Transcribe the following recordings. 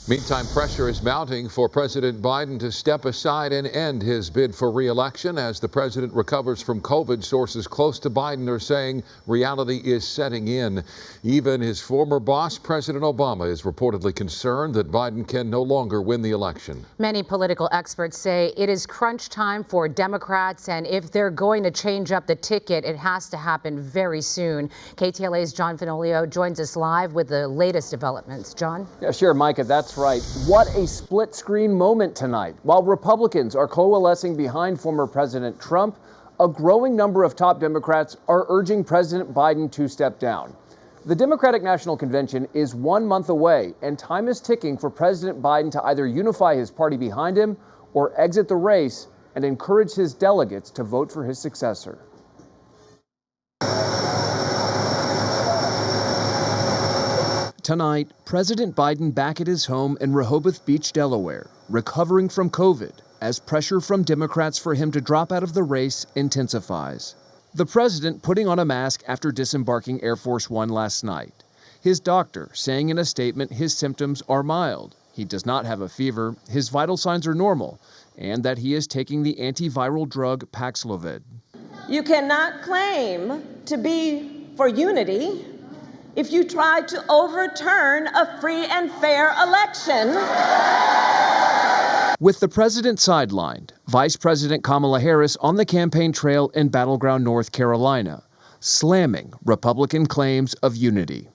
Meantime, pressure is mounting for President Biden to step aside and end his bid for re-election as the president recovers from COVID. Sources close to Biden are saying reality is setting in. Even his former boss, President Obama, is reportedly concerned that Biden can no longer win the election. Many political experts say it is crunch time for Democrats, and if they're going to change up the ticket, it has to happen very soon. KTLA's John Fenolio joins us live with the latest developments. John? Yeah, sure, Micah, that's right. What a split screen moment tonight. While Republicans are coalescing behind former President Trump, a growing number of top Democrats are urging President Biden to step down. The Democratic National Convention is 1 month away, and time is ticking for President Biden to either unify his party behind him or exit the race and encourage his delegates to vote for his successor. Tonight, President Biden back at his home in Rehoboth Beach, Delaware, recovering from COVID as pressure from Democrats for him to drop out of the race intensifies. The president putting on a mask after disembarking Air Force One last night. His doctor saying in a statement his symptoms are mild. He does not have a fever, his vital signs are normal, and that he is taking the antiviral drug Paxlovid. You cannot claim to be for unity if you try to overturn a free and fair election. With the president sidelined, Vice President Kamala Harris on the campaign trail in battleground North Carolina, slamming Republican claims of unity.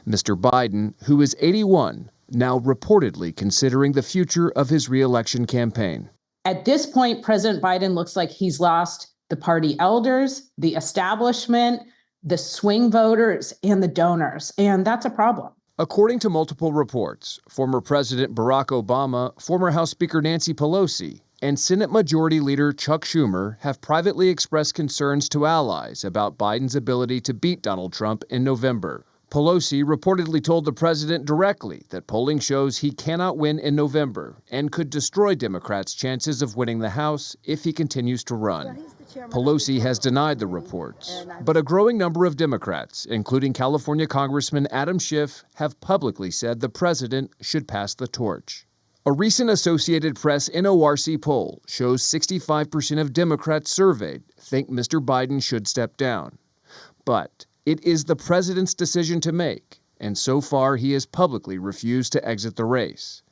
Mr. Biden, who is 81, now reportedly considering the future of his re-election campaign. At this point, President Biden looks like he's lost the party elders, the establishment, the swing voters, and the donors, and that's a problem. According to multiple reports, former President Barack Obama, former House Speaker Nancy Pelosi, and Senate Majority Leader Chuck Schumer have privately expressed concerns to allies about Biden's ability to beat Donald Trump in November. Pelosi reportedly told the president directly that polling shows he cannot win in November and could destroy Democrats' chances of winning the House if he continues to run. Pelosi has denied the reports, but a growing number of Democrats, including California Congressman Adam Schiff, have publicly said the president should pass the torch. A recent Associated Press NORC poll shows 65% of Democrats surveyed think Mr. Biden should step down. But it is the president's decision to make, and so far he has publicly refused to exit the race.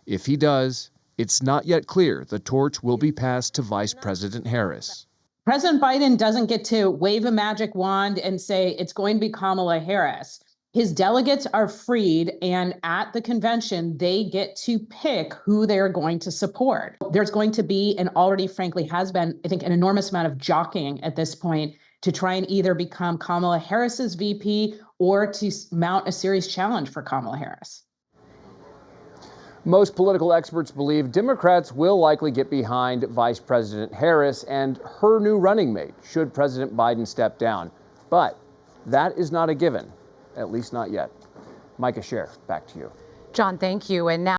If he does, it's not yet clear the torch will be passed to Vice President Harris. President Biden doesn't get to wave a magic wand and say it's going to be Kamala Harris. His delegates are freed, and at the convention, they get to pick who they're going to support. There's going to be, and already frankly has been, I think, an enormous amount of jockeying at this point to try and either become Kamala Harris's VP or to mount a serious challenge for Kamala Harris. Most political experts believe Democrats will likely get behind Vice President Harris and her new running mate should President Biden step down. But that is not a given, at least not yet. Micah Scher, back to you. John, thank you. And now